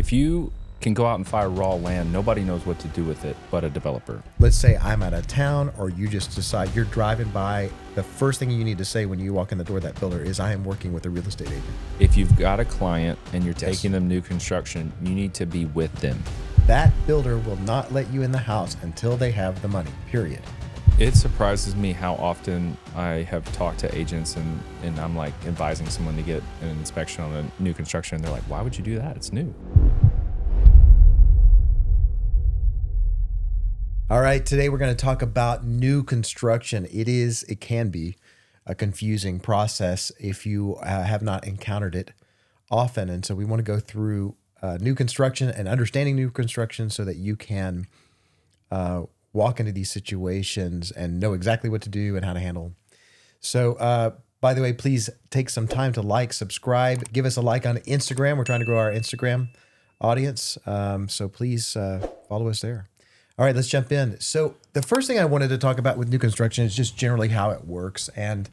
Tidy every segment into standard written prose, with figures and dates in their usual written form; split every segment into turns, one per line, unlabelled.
If you can go out and fire raw land, nobody knows what to do with it but a developer.
Let's say I'm out of town, or you just decide you're driving by. The first thing you need to say when you walk in the door of that builder is, I am working with a real estate agent.
If you've got a client and you're taking them new construction, you need to be with them.
That builder will not let you in the house until they have the money, period.
It surprises me how often I have talked to agents and I'm like advising someone to get an inspection on a new construction. And they're like, why would you do that? It's new.
All right, today we're going to talk about new construction. It can be a confusing process if you have not encountered it often. And so we want to go through new construction and understanding new construction so that you can walk into these situations and know exactly what to do and how to handle. So, by the way, please take some time to like, subscribe, give us a like on Instagram. We're trying to grow our Instagram audience. So please follow us there. All right, let's jump in. So the first thing I wanted to talk about with new construction is just generally how it works and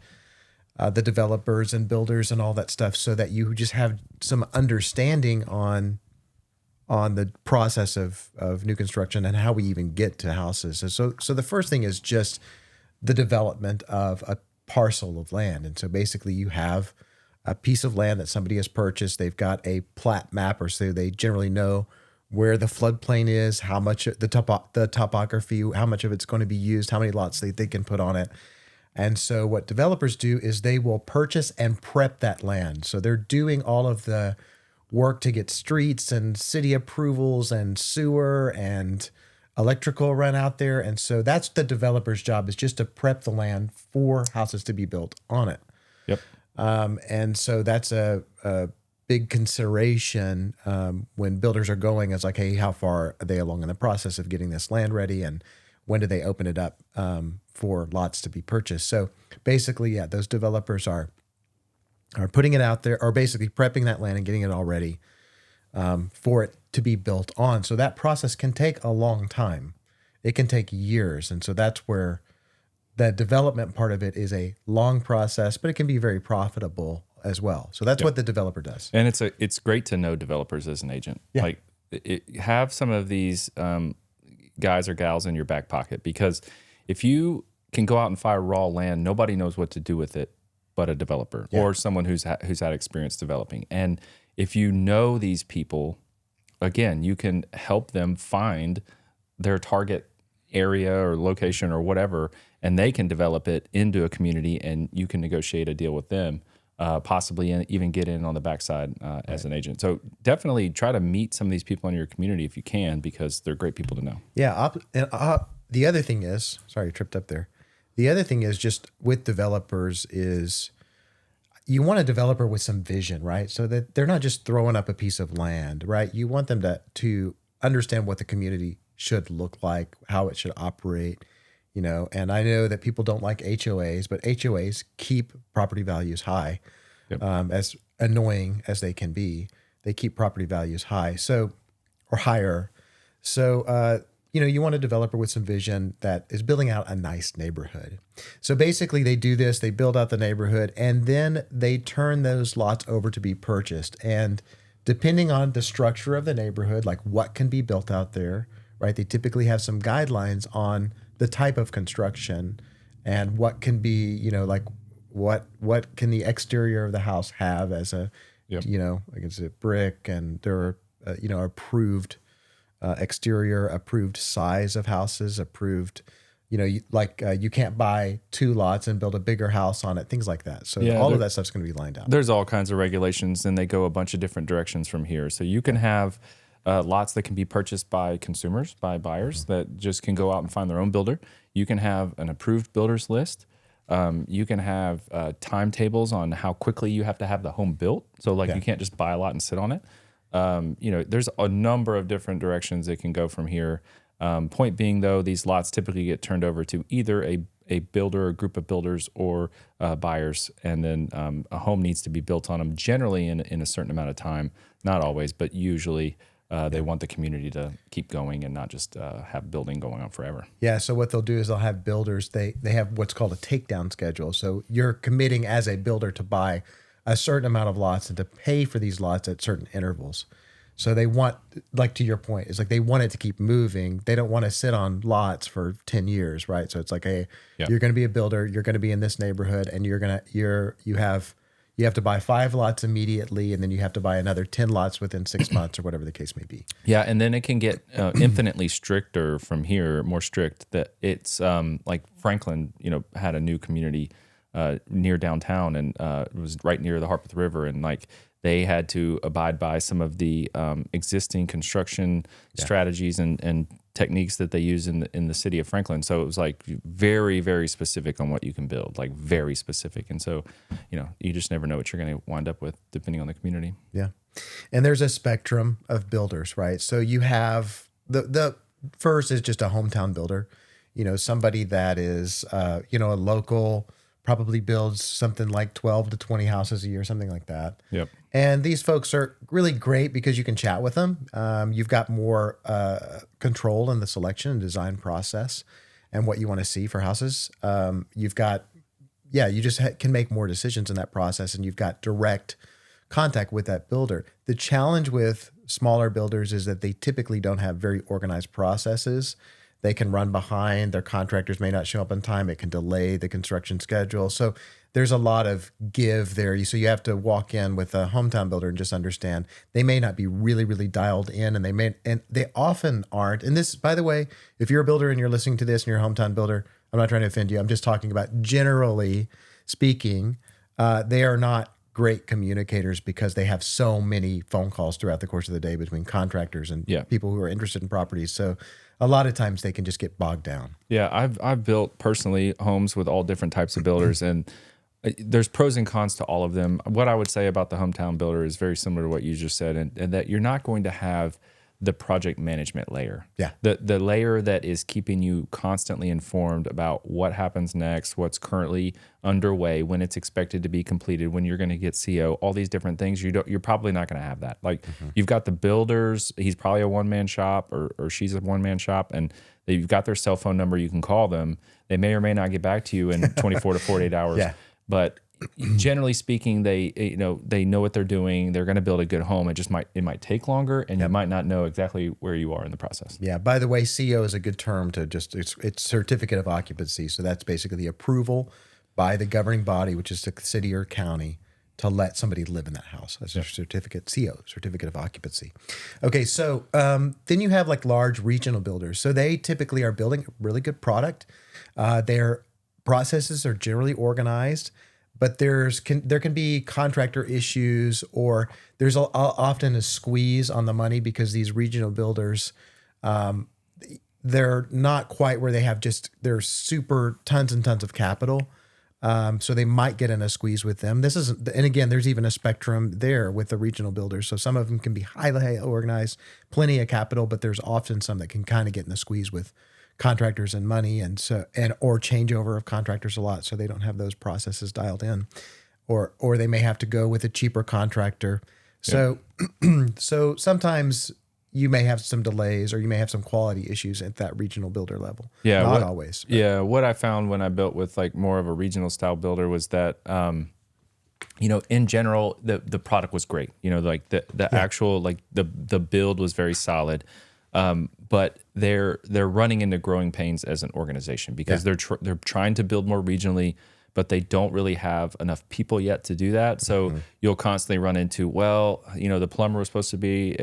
the developers and builders and all that stuff, so that you just have some understanding on the process of new construction and how we even get to houses. So the first thing is just the development of a parcel of land. And so basically you have a piece of land that somebody has purchased. They've got a plat map, or so they generally know where the floodplain is, how much the topography, how much of it's going to be used, how many lots they can put on it. And so what developers do is they will purchase and prep that land. So they're doing all of the work to get streets and city approvals and sewer and electrical run out there. And so that's the developer's job, is just to prep the land for houses to be built on it.
Yep.
And so that's a big consideration when builders are going, is like, hey, how far are they along in the process of getting this land ready, and when do they open it up for lots to be purchased? So basically, yeah, those developers are putting it out there, or basically prepping that land and getting it all ready for it to be built on. So that process can take a long time. It can take years. And so that's where the development part of it is a long process, but it can be very profitable as well. So that's what the developer does.
And it's great to know developers as an agent.
Yeah.
Like have some of these guys or gals in your back pocket, because if you can go out and fire raw land, nobody knows what to do with it but a developer or someone who's had experience developing. And if you know these people, again, you can help them find their target area or location or whatever, and they can develop it into a community, and you can negotiate a deal with them, possibly even get in on the backside as an agent. So definitely try to meet some of these people in your community if you can, because they're great people to know.
Yeah. The other thing is, sorry, I tripped up there. The other thing is just with developers is you want a developer with some vision, right? So that they're not just throwing up a piece of land, right? You want them to understand what the community should look like, how it should operate, and I know that people don't like HOAs, but HOAs keep property values high.
Yep.
As annoying as they can be, they keep property values high, or higher. So, you want a developer with some vision that is building out a nice neighborhood. So basically they do this, they build out the neighborhood, and then they turn those lots over to be purchased. And depending on the structure of the neighborhood, like what can be built out there, right? They typically have some guidelines on the type of construction and what can be, like what can the exterior of the house have as a, like it's a brick, and there are, approved exterior, approved size of houses, approved, you can't buy 2 lots and build a bigger house on it, things like that. So all of that stuff's going to be lined out.
There's all kinds of regulations, and they go a bunch of different directions from here. So you can have lots that can be purchased by consumers, by buyers that just can go out and find their own builder. You can have an approved builders list. You can have timetables on how quickly you have to have the home built. So you can't just buy a lot and sit on it. There's a number of different directions it can go from here. Point being, though, these lots typically get turned over to either a builder, a group of builders, or buyers, and then a home needs to be built on them, generally in a certain amount of time. Not always, but usually they want the community to keep going and not just have building going on forever.
Yeah, so what they'll do is they'll have builders, they have what's called a takedown schedule. So you're committing as a builder to buy a certain amount of lots and to pay for these lots at certain intervals. So they want, like to your point, it's like they want it to keep moving. They don't want to sit on lots for 10 years, right? So it's like, hey,
Yeah.
you're going to be a builder, you're going to be in this neighborhood, and you have to buy 5 lots immediately, and then you have to buy another 10 lots within 6 months or whatever the case may be.
Yeah, and then it can get infinitely stricter from here, more strict. That it's like Franklin, had a new community near downtown, and it was right near the Harpeth River, and like they had to abide by some of the existing construction strategies and techniques that they use in the city of Franklin. So it was like very, very specific on what you can build, like very specific. And so, you just never know what you're going to wind up with depending on the community.
Yeah. And there's a spectrum of builders, right? So you have the first is just a hometown builder, somebody that is, a local, probably builds something like 12 to 20 houses a year, something like that.
Yep.
And these folks are really great because you can chat with them. You've got more control in the selection and design process and what you want to see for houses. You've got, you just can make more decisions in that process, and you've got direct contact with that builder. The challenge with smaller builders is that they typically don't have very organized processes. They can run behind. Their contractors may not show up on time. It can delay the construction schedule. So there's a lot of give there. So you have to walk in with a hometown builder and just understand they may not be really, really dialed in, and they often aren't. And this, by the way, if you're a builder and you're listening to this and you're a hometown builder, I'm not trying to offend you. I'm just talking about generally speaking, they are not great communicators because they have so many phone calls throughout the course of the day between contractors and people who are interested in properties. So a lot of times they can just get bogged down.
Yeah, I've built personally homes with all different types of builders, and there's pros and cons to all of them. What I would say about the hometown builder is very similar to what you just said, and that you're not going to have the project management layer.
Yeah.
The layer that is keeping you constantly informed about what happens next, what's currently underway, when it's expected to be completed, when you're going to get CO, all these different things. You're probably not going to have that. Like you've got the builders, he's probably a one-man shop or she's a one-man shop, and you've got their cell phone number, you can call them. They may or may not get back to you in 24 to 48 hours.
Yeah.
But generally speaking, they know what they're doing. They're going to build a good home. It might take longer, and you might not know exactly where you are in the process.
Yeah. By the way, CO is a good term to just it's certificate of occupancy. So that's basically the approval by the governing body, which is the city or county, to let somebody live in that house. That's a certificate, CO, certificate of occupancy. Okay, so then you have like large regional builders. So they typically are building a really good product. Their processes are generally organized, but there can be contractor issues, or there's often a squeeze on the money because these regional builders, they're not quite where they have they're super tons and tons of capital. So they might get in a squeeze with them. And again, there's even a spectrum there with the regional builders. So some of them can be highly organized, plenty of capital, but there's often some that can kind of get in a squeeze with contractors and money, or changeover of contractors a lot, so they don't have those processes dialed in, or they may have to go with a cheaper contractor. So so sometimes you may have some delays, or you may have some quality issues at that regional builder level.
Yeah,
not always. But.
Yeah, what I found when I built with like more of a regional style builder was that in general the product was great. Like the actual like the build was very solid. But they're running into growing pains as an organization because they're trying to build more regionally, but they don't really have enough people yet to do that. So you'll constantly run into, the plumber was supposed to be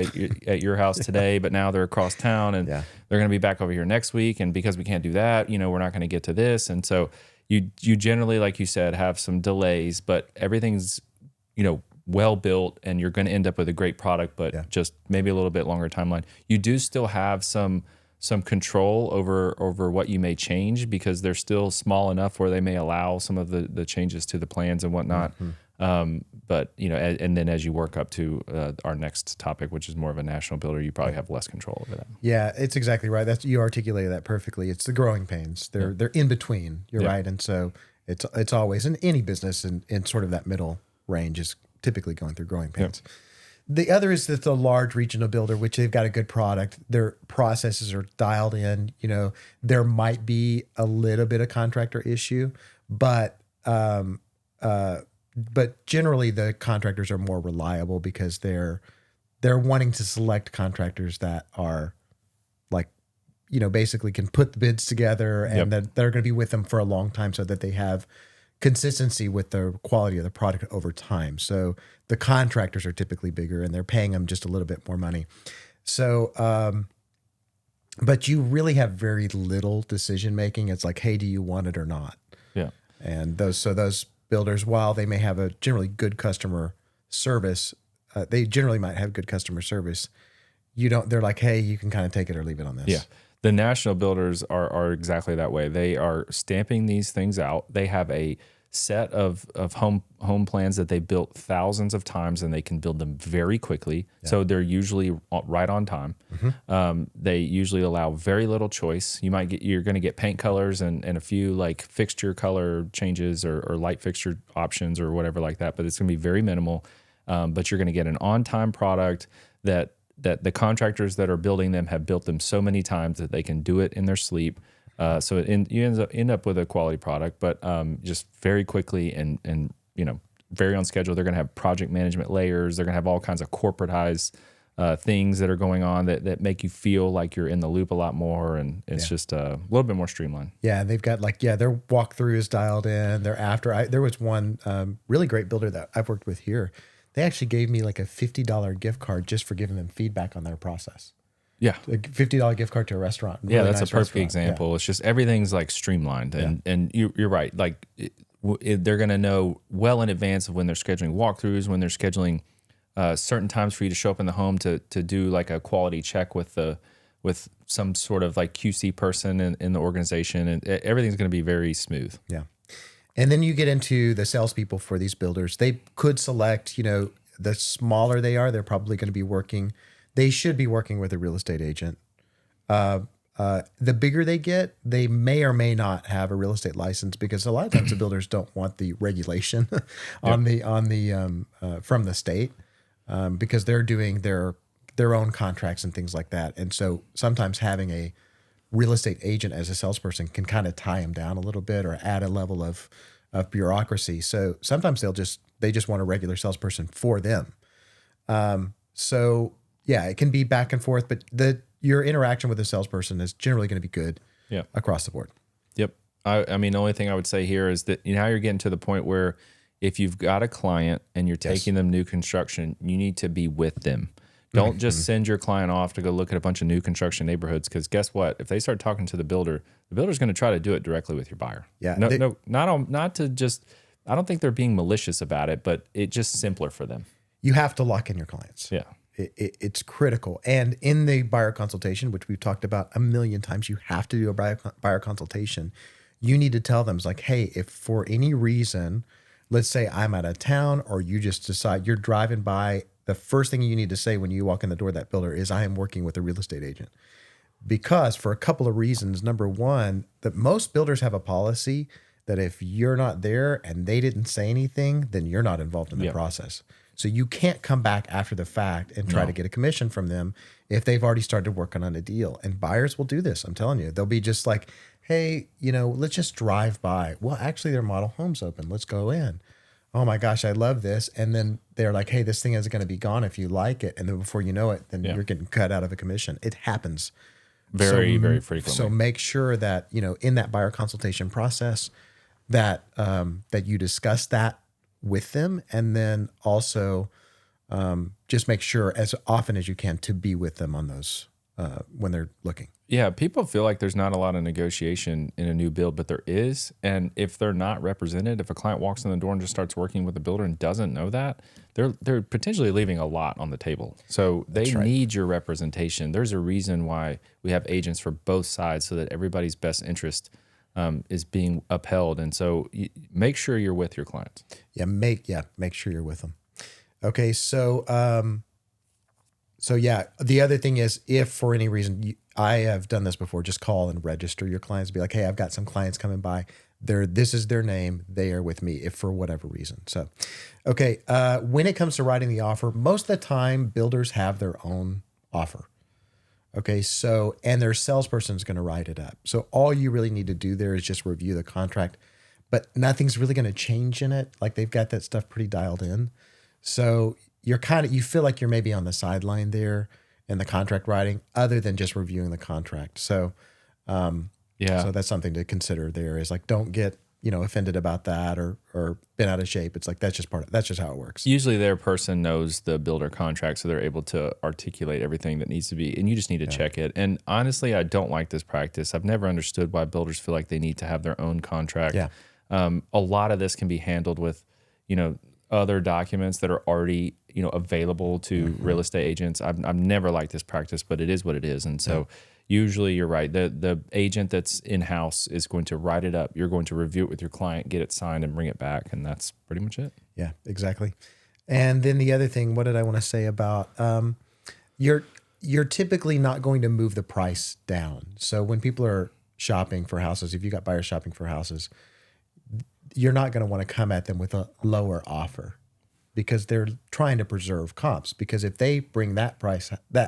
at your house today, but now they're across town and they're going to be back over here next week. And because we can't do that, we're not going to get to this. And so you generally, like you said, have some delays, but everything's, well built, and you're going to end up with a great product, but just maybe a little bit longer timeline. You do still have some control over what you may change because they're still small enough where they may allow some of the changes to the plans and whatnot. But and then as you work up to our next topic, which is more of a national builder, you probably have less control over that.
Yeah, it's exactly right. You articulated that perfectly. It's the growing pains. They're in between. You're right, and so it's always in any business in sort of that middle range is typically going through growing pains. The other is that the large regional builder, which they've got a good product, their processes are dialed in. There might be a little bit of contractor issue, but generally the contractors are more reliable because they're they're wanting to select contractors that are like, basically can put the bids together and
Yep.
that they're going to be with them for a long time so that they have consistency with the quality of the product over time. So the contractors are typically bigger and they're paying them just a little bit more money. So, but you really have very little decision making. It's like, hey, do you want it or not?
Yeah.
And those builders, while they may have a generally good customer service, they generally might have good customer service. They're like, hey, you can kind of take it or leave it on this.
Yeah. The national builders are exactly that way. They are stamping these things out. They have a set of home plans that they built thousands of times, and they can build them very quickly. Yeah. So they're usually right on time. Mm-hmm. They usually allow very little choice. You're going to get paint colors and a few like fixture color changes or light fixture options or whatever like that, but it's going to be very minimal. But you're going to get an on-time product that the contractors that are building them have built them so many times that they can do it in their sleep. So you end up with a quality product, but just very quickly and very on schedule. They're going to have project management layers. They're going to have all kinds of corporatized things that are going on that make you feel like you're in the loop a lot more, and it's just a little bit more streamlined.
Yeah, they've got their walkthrough is dialed in. There was one really great builder that I've worked with here. They actually gave me like a $50 gift card just for giving them feedback on their process.
Yeah.
A $50 gift card to a restaurant.
Really that's nice a perfect example. Yeah. It's just everything's like streamlined. And you're right. Like they're going to know well in advance of when they're scheduling walkthroughs, when they're scheduling certain times for you to show up in the home to do like a quality check with some sort of like QC person in the organization. And everything's going to be very smooth.
Yeah. And then you get into the salespeople for these builders. They could select, the smaller they are, they're probably going to be working. They should be working with a real estate agent. The bigger they get, they may or may not have a real estate license because a lot of times the builders don't want the regulation from the state because they're doing their own contracts and things like that. And so sometimes having a real estate agent as a salesperson can kind of tie them down a little bit or add a level of bureaucracy. So sometimes they just want a regular salesperson for them. So yeah, it can be back and forth, but your interaction with a salesperson is generally going to be good across the board.
Yep. I mean, the only thing I would say here is that now you're getting to the point where if you've got a client and you're taking them new construction, you need to be with them. Don't just send your client off to go look at a bunch of new construction neighborhoods, because guess what? If they start talking to the builder's going to try to do it directly with your buyer.
Yeah.
Not to just, I don't think they're being malicious about it, but it's just simpler for them.
You have to lock in your clients.
Yeah.
It's critical. And in the buyer consultation, which we've talked about a million times, you have to do a buyer consultation. You need to tell them, it's like, hey, if for any reason, let's say I'm out of town or you just decide you're driving by, the first thing you need to say when you walk in the door of that builder is, I am working with a real estate agent. Because for a couple of reasons. Number one, that most builders have a policy that if you're not there and they didn't say anything, then you're not involved in the process. So you can't come back after the fact and try to get a commission from them if they've already started working on a deal. And buyers will do this. I'm telling you, they'll be just like, hey, let's just drive by. Well, actually their model home's open. Let's go in. Oh my gosh, I love this. And then they're like, hey, this thing is going to be gone if you like it. And then before you know it, then you're getting cut out of a commission. It happens
very frequently.
So make sure that, in that buyer consultation process that you discuss that with them. And then also just make sure as often as you can to be with them on those when they're looking.
Yeah, people feel like there's not a lot of negotiation in a new build, but there is. And if they're not represented, if a client walks in the door and just starts working with the builder and doesn't know that, they're potentially leaving a lot on the table. So they need your representation. There's a reason why we have agents for both sides so that everybody's best interest is being upheld. And so make sure you're with your clients.
Make sure you're with them. Okay, so the other thing is, if for any reason, I have done this before, just call and register your clients. Be like, hey, I've got some clients coming by. This is their name. They are with me if for whatever reason. So, okay, when it comes to writing the offer, most of the time builders have their own offer. Okay, so, and their salesperson is going to write it up. So all you really need to do there is just review the contract, but nothing's really going to change in it. Like they've got that stuff pretty dialed in. So you feel like you're maybe on the sideline there in the contract writing, other than just reviewing the contract. So,
Yeah.
so that's something to consider. There is like, don't get offended about that or bent out of shape. It's like that's just how it works.
Usually their person knows the builder contract, so they're able to articulate everything that needs to be, and you just need to check it. And honestly, I don't like this practice. I've never understood why builders feel like they need to have their own contract.
Yeah.
A lot of this can be handled with, other documents that are already, available to real estate agents. I've never liked this practice, but it is what it is. And so usually you're right. The agent that's in-house is going to write it up. You're going to review it with your client, get it signed, and bring it back. And that's pretty much it.
Yeah, exactly. And then the other thing, what did I want to say about you're typically not going to move the price down. So when people are shopping for houses, if you got buyers shopping for houses, you're not going to want to come at them with a lower offer because they're trying to preserve comps. Because if they bring that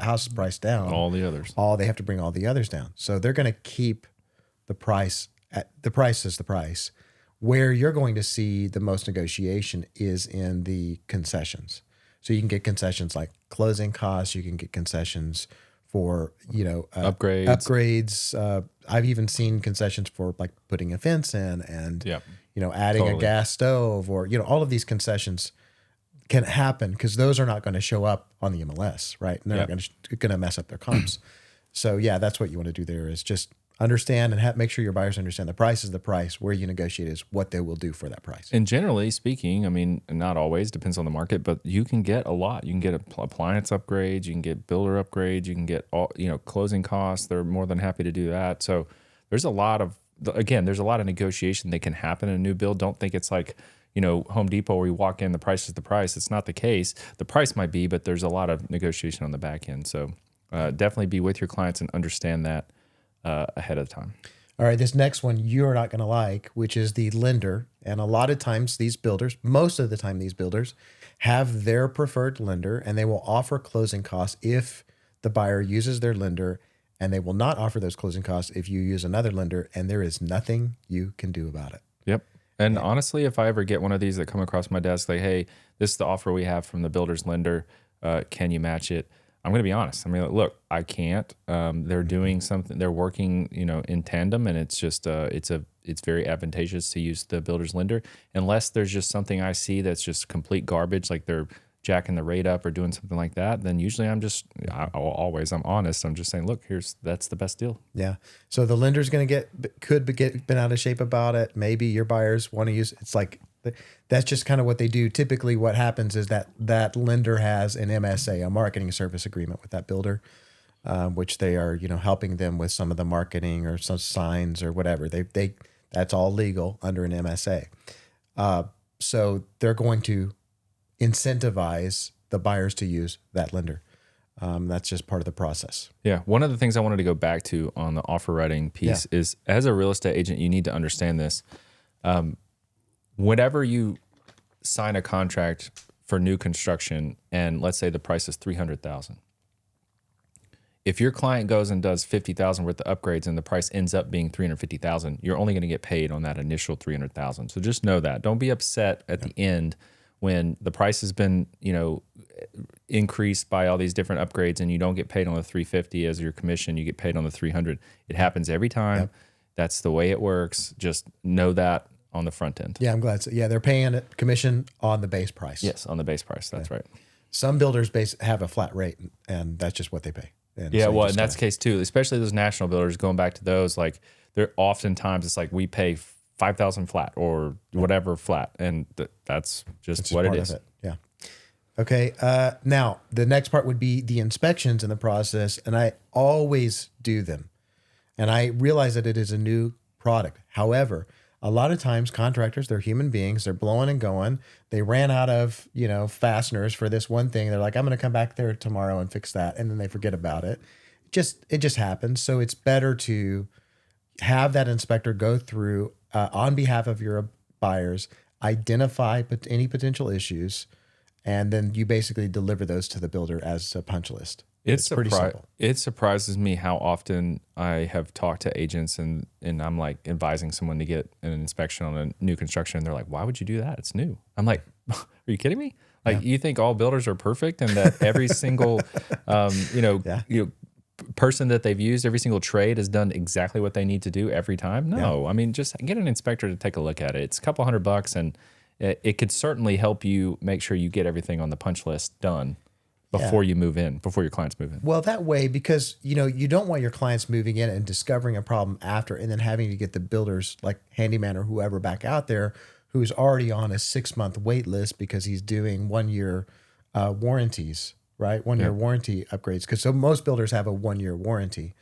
house price down,
All the others.
they have to bring all the others down. So they're going to keep the price at the price is the price. Where you're going to see the most negotiation is in the concessions. So you can get concessions like closing costs. You can get concessions for upgrades. I've even seen concessions for like putting a fence in and adding a gas stove, or all of these concessions can happen because those are not going to show up on the MLS, right? And they're not going to mess up their comps. So yeah, that's what you want to do there is just understand and make sure your buyers understand the price is the price. Where you negotiate is what they will do for that price.
And generally speaking, I mean, not always, depends on the market, but you can get a lot. You can get appliance upgrades, you can get builder upgrades, you can get all, closing costs. They're more than happy to do that. So there's a lot of negotiation that can happen in a new build. Don't think it's like, Home Depot where you walk in, the price is the price. It's not the case. The price might be, but there's a lot of negotiation on the back end. So definitely be with your clients and understand that ahead of time.
All right, this next one you're not going to like, which is the lender. And a lot of times most of the time these builders have their preferred lender, and they will offer closing costs if the buyer uses their lender, and they will not offer those closing costs if you use another lender, and there is nothing you can do about it.
Yep. And honestly, if I ever get one of these that come across my desk, like, hey, this is the offer we have from the builder's lender, can you match it? I'm going to be honest. I mean, look, I can't. They're doing something. They're working, in tandem, and it's just it's very advantageous to use the builder's lender, unless there's just something I see that's just complete garbage, like they're jacking the rate up or doing something like that. Then usually I'm honest. I'm just saying, look, that's the best deal.
Yeah. So the lender's going to could get bent out of shape about it. Maybe your buyers want to use it's like. That's just kind of what they do. Typically what happens is that lender has an MSA, a marketing service agreement with that builder, which they are, helping them with some of the marketing or some signs or whatever. That's all legal under an MSA. So they're going to incentivize the buyers to use that lender. That's just part of the process.
Yeah. One of the things I wanted to go back to on the offer writing piece is, as a real estate agent, you need to understand this. Whenever you sign a contract for new construction, and let's say the price is $300,000, if your client goes and does $50,000 worth of upgrades and the price ends up being $350,000, you're only going to get paid on that initial $300,000. So just know that. Don't be upset at the end when the price has been, increased by all these different upgrades and you don't get paid on the $350 as your commission. You get paid on the $300. It happens every time. Yep. That's the way it works. Just know that on the front end.
Yeah, I'm glad. So, they're paying a commission on the base price.
Yes, on the base price. That's right.
Some builders have a flat rate, and that's just what they pay.
And so and that's the case too. Especially those national builders. Going back to those, like they're oftentimes it's like we pay $5,000 flat or whatever flat, and that's just what it is.
Yeah. Okay. Now the next part would be the inspections in the process, and I always do them, and I realize that it is a new product. However, a lot of times contractors, they're human beings. They're blowing and going. They ran out of, fasteners for this one thing. They're like, I'm going to come back there tomorrow and fix that. And then they forget about it. It just happens. So it's better to have that inspector go through on behalf of your buyers, identify any potential issues, and then you basically deliver those to the builder as a punch list. It's pretty simple.
It surprises me how often I have talked to agents and I'm like advising someone to get an inspection on a new construction. And they're like, why would you do that? It's new. I'm like, are you kidding me? Like you think all builders are perfect and that every single, person that they've used, every single trade has done exactly what they need to do every time. No, I mean, just get an inspector to take a look at it. It's a couple $100 and it could certainly help you make sure you get everything on the punch list done before you move in, before your clients move in.
Well, that way, because you don't want your clients moving in and discovering a problem after, and then having to get the builders like handyman or whoever back out there who's already on a 6-month wait list because he's doing 1-year warranties, right? 1-year warranty upgrades. Because so most builders have a 1-year warranty.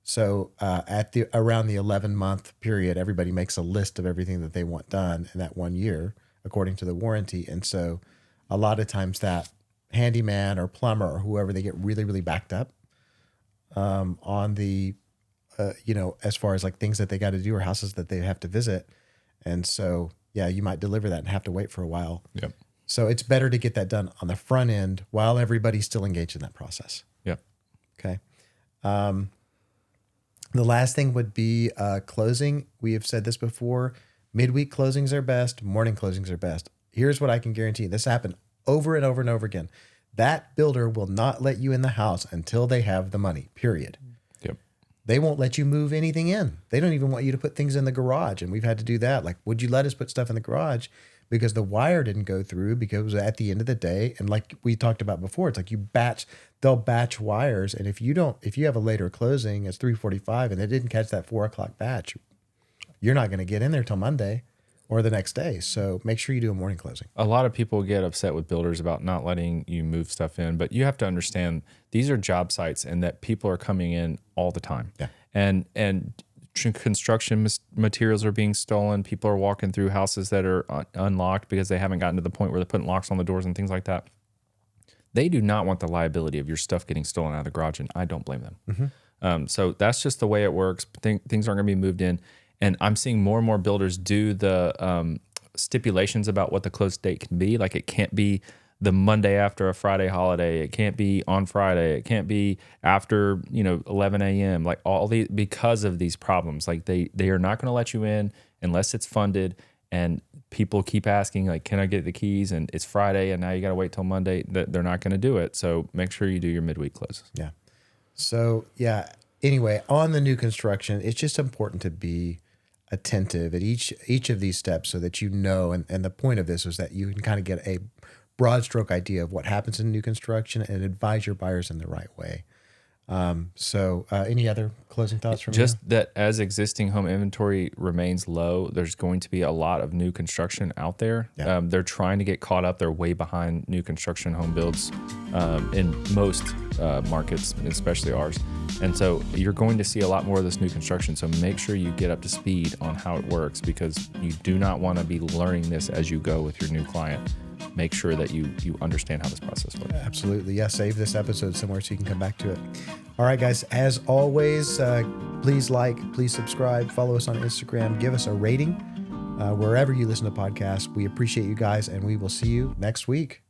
So at around the 11-month period, everybody makes a list of everything that they want done in that 1 year according to the warranty. And so a lot of times that handyman or plumber or whoever, they get really, really backed up on the, as far as like things that they got to do or houses that they have to visit. And so, you might deliver that and have to wait for a while.
Yep.
So it's better to get that done on the front end while everybody's still engaged in that process.
Yep.
Okay. The last thing would be closing. We have said this before. Midweek closings are best. Morning closings are best. Here's what I can guarantee. This happened over and over and over again. That builder will not let you in the house until they have the money, period.
Yep.
They won't let you move anything in. They don't even want you to put things in the garage. And we've had to do that. Like, would you let us put stuff in the garage? Because the wire didn't go through, because at the end of the day, and like we talked about before, it's like they'll batch wires. And if you have a later closing, it's 3:45 and they didn't catch that 4:00 batch, you're not going to get in there till Monday or the next day. So make sure you do a morning closing.
A lot of people get upset with builders about not letting you move stuff in, but you have to understand these are job sites and that people are coming in all the time.
Yeah.
And construction materials are being stolen. People are walking through houses that are unlocked because they haven't gotten to the point where they're putting locks on the doors and things like that. They do not want the liability of your stuff getting stolen out of the garage, and I don't blame them. Mm-hmm. So that's just the way it works. Things aren't going to be moved in. And I'm seeing more and more builders do the stipulations about what the close date can be. Like it can't be the Monday after a Friday holiday. It can't be on Friday. It can't be after 11 a.m. Like all these, because of these problems. Like they are not going to let you in unless it's funded. And people keep asking, like, can I get the keys? And it's Friday, and now you got to wait till Monday. They're not going to do it. So make sure you do your midweek closes.
Yeah. So anyway, on the new construction, it's just important to be attentive at each of these steps so that and the point of this is that you can kind of get a broad stroke idea of what happens in new construction and advise your buyers in the right way. Any other closing thoughts from you?
Just that as existing home inventory remains low, there's going to be a lot of new construction out there.
Yeah.
They're trying to get caught up. They're way behind new construction home builds in most markets, especially ours. And so you're going to see a lot more of this new construction. So make sure you get up to speed on how it works, because you do not want to be learning this as you go with your new client. Make sure that you understand how this process works.
Absolutely. Yeah. Save this episode somewhere so you can come back to it. All right, guys. As always, please please subscribe, follow us on Instagram, give us a rating wherever you listen to podcasts. We appreciate you guys, and we will see you next week.